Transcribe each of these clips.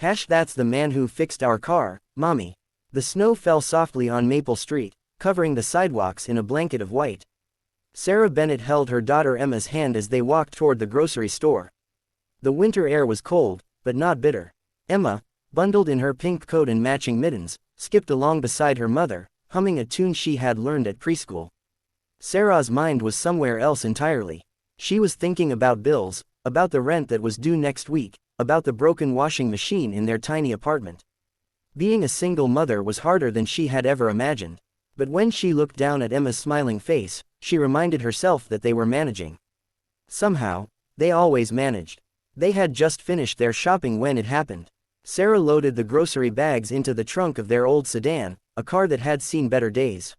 That's the man who fixed our car, Mommy. The snow fell softly on Maple Street, covering the sidewalks in a blanket of white. Sarah Bennett held her daughter Emma's hand as they walked toward the grocery store. The winter air was cold, but not bitter. Emma, bundled in her pink coat and matching mittens, skipped along beside her mother, humming a tune she had learned at preschool. Sarah's mind was somewhere else entirely. She was thinking about bills, about the rent that was due next week, about the broken washing machine in their tiny apartment. Being a single mother was harder than she had ever imagined. But when she looked down at Emma's smiling face, she reminded herself that they were managing. Somehow, they always managed. They had just finished their shopping when it happened. Sarah loaded the grocery bags into the trunk of their old sedan, a car that had seen better days.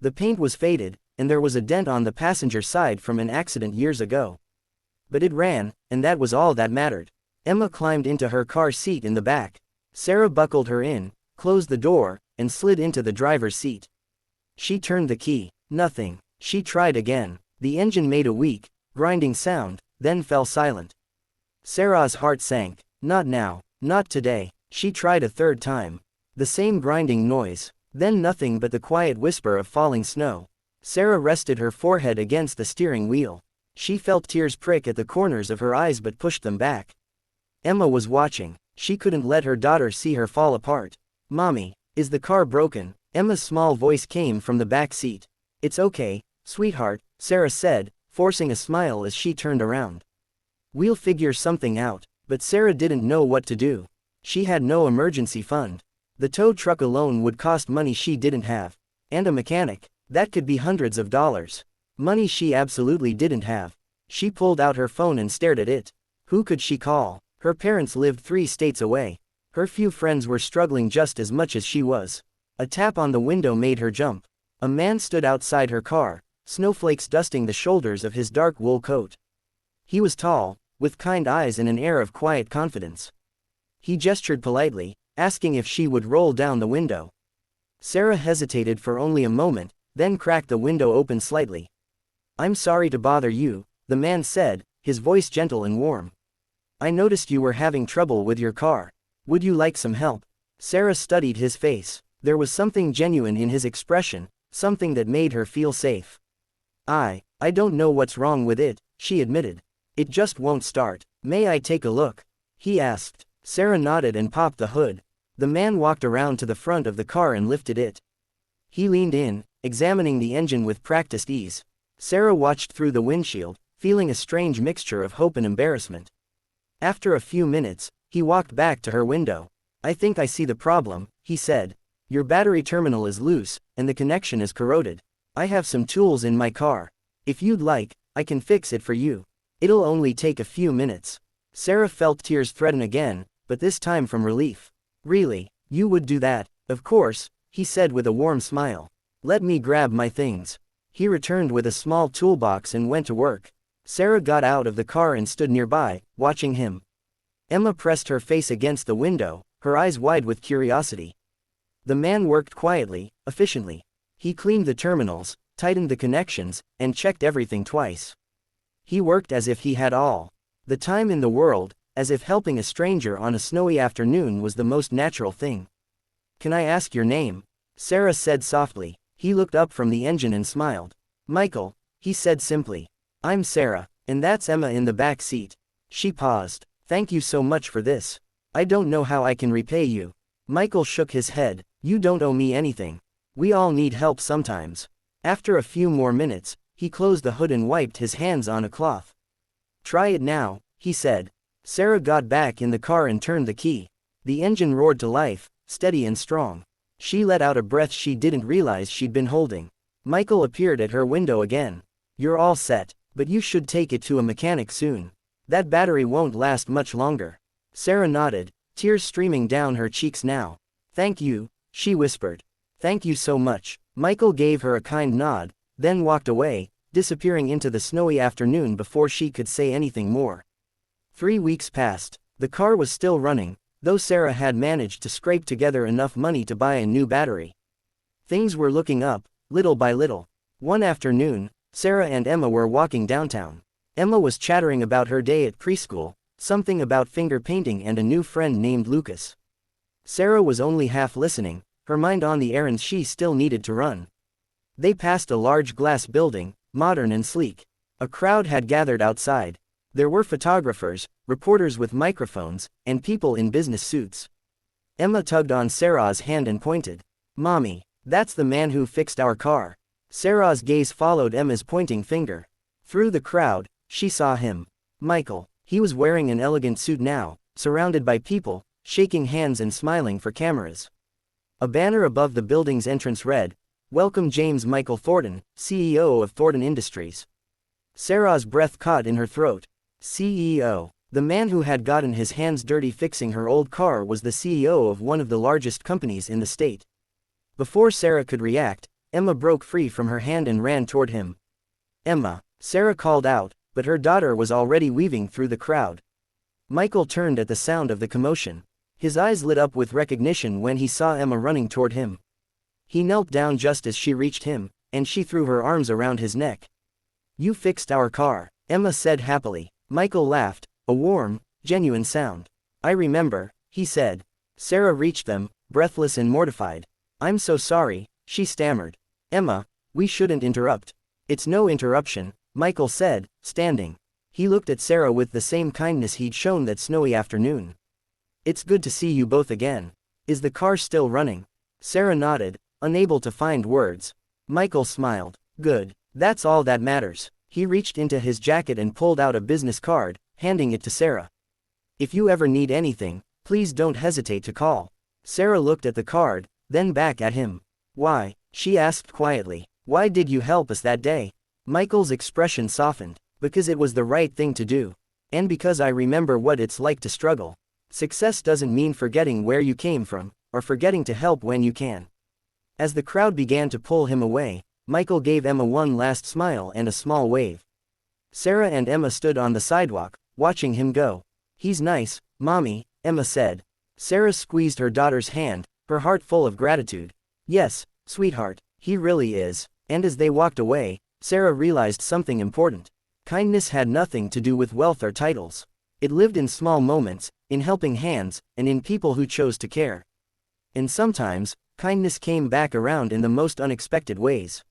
The paint was faded, and there was a dent on the passenger side from an accident years ago. But it ran, and that was all that mattered. Emma climbed into her car seat in the back. Sarah buckled her in, closed the door, and slid into the driver's seat. She turned the key. Nothing. She tried again. The engine made a weak, grinding sound, then fell silent. Sarah's heart sank. Not now. Not today. She tried a third time. The same grinding noise. Then nothing but the quiet whisper of falling snow. Sarah rested her forehead against the steering wheel. She felt tears prick at the corners of her eyes but pushed them back. Emma was watching. She couldn't let her daughter see her fall apart. Mommy, is the car broken? Emma's small voice came from the back seat. It's okay, sweetheart, Sarah said, forcing a smile as she turned around. We'll figure something out. But Sarah didn't know what to do. She had no emergency fund. The tow truck alone would cost money she didn't have. And a mechanic. That could be hundreds of dollars. Money she absolutely didn't have. She pulled out her phone and stared at it. Who could she call? Her parents lived 3 states away. Her few friends were struggling just as much as she was. A tap on the window made her jump. A man stood outside her car, snowflakes dusting the shoulders of his dark wool coat. He was tall, with kind eyes and an air of quiet confidence. He gestured politely, asking if she would roll down the window. Sarah hesitated for only a moment, then cracked the window open slightly. I'm sorry to bother you, the man said, his voice gentle and warm. I noticed you were having trouble with your car. Would you like some help? Sarah studied his face. There was something genuine in his expression, something that made her feel safe. I don't know what's wrong with it, she admitted. It just won't start. May I take a look? He asked. Sarah nodded and popped the hood. The man walked around to the front of the car and lifted it. He leaned in, examining the engine with practiced ease. Sarah watched through the windshield, feeling a strange mixture of hope and embarrassment. After a few minutes, he walked back to her window. I think I see the problem, he said. Your battery terminal is loose, and the connection is corroded. I have some tools in my car. If you'd like, I can fix it for you. It'll only take a few minutes. Sarah felt tears threaten again, but this time from relief. Really, you would do that? Of course, he said with a warm smile. Let me grab my things. He returned with a small toolbox and went to work. Sarah got out of the car and stood nearby, watching him. Emma pressed her face against the window, her eyes wide with curiosity. The man worked quietly, efficiently. He cleaned the terminals, tightened the connections, and checked everything twice. He worked as if he had all the time in the world, as if helping a stranger on a snowy afternoon was the most natural thing. Can I ask your name? Sarah said softly. He looked up from the engine and smiled. Michael, he said simply. I'm Sarah, and that's Emma in the back seat. She paused. Thank you so much for this. I don't know how I can repay you. Michael shook his head. You don't owe me anything. We all need help sometimes. After a few more minutes, he closed the hood and wiped his hands on a cloth. Try it now, he said. Sarah got back in the car and turned the key. The engine roared to life, steady and strong. She let out a breath she didn't realize she'd been holding. Michael appeared at her window again. You're all set, but you should take it to a mechanic soon. That battery won't last much longer. Sarah nodded, tears streaming down her cheeks now. Thank you, she whispered. Thank you so much. Michael gave her a kind nod, then walked away, disappearing into the snowy afternoon before she could say anything more. 3 weeks passed. The car was still running, though Sarah had managed to scrape together enough money to buy a new battery. Things were looking up, little by little. One afternoon, Sarah and Emma were walking downtown. Emma was chattering about her day at preschool, Something about finger painting and a new friend named Lucas. Sarah was only half listening, her mind on the errands she still needed to run. They passed a large glass building, modern and sleek. A crowd had gathered outside. There were photographers, reporters with microphones, and people in business suits. Emma tugged on Sarah's hand and pointed. "Mommy, that's the man who fixed our car." Sarah's gaze followed Emma's pointing finger. Through the crowd, she saw him. Michael. He was wearing an elegant suit now, surrounded by people, shaking hands and smiling for cameras. A banner above the building's entrance read, "Welcome James Michael Thornton, CEO of Thornton Industries." Sarah's breath caught in her throat. CEO. The man who had gotten his hands dirty fixing her old car was the CEO of one of the largest companies in the state. Before Sarah could react, Emma broke free from her hand and ran toward him. "Emma," Sarah called out, but her daughter was already weaving through the crowd. Michael turned at the sound of the commotion. His eyes lit up with recognition when he saw Emma running toward him. He knelt down just as she reached him, and she threw her arms around his neck. "You fixed our car," Emma said happily. Michael laughed, a warm, genuine sound. "I remember," he said. Sarah reached them, breathless and mortified. "I'm so sorry," she stammered. "Emma, we shouldn't interrupt." "It's no interruption," Michael said, standing. He looked at Sarah with the same kindness he'd shown that snowy afternoon. "It's good to see you both again. Is the car still running?" Sarah nodded, unable to find words. Michael smiled. "Good. That's all that matters." He reached into his jacket and pulled out a business card, handing it to Sarah. "If you ever need anything, please don't hesitate to call." Sarah looked at the card, then back at him. "Why?" she asked quietly. "Why did you help us that day?" Michael's expression softened. "Because it was the right thing to do. And because I remember what it's like to struggle. Success doesn't mean forgetting where you came from, or forgetting to help when you can." As the crowd began to pull him away, Michael gave Emma one last smile and a small wave. Sarah and Emma stood on the sidewalk, watching him go. "He's nice, Mommy," Emma said. Sarah squeezed her daughter's hand, her heart full of gratitude. "Yes, sweetheart, he really is." And as they walked away, Sarah realized something important. Kindness had nothing to do with wealth or titles. It lived in small moments, in helping hands, and in people who chose to care. And sometimes, kindness came back around in the most unexpected ways.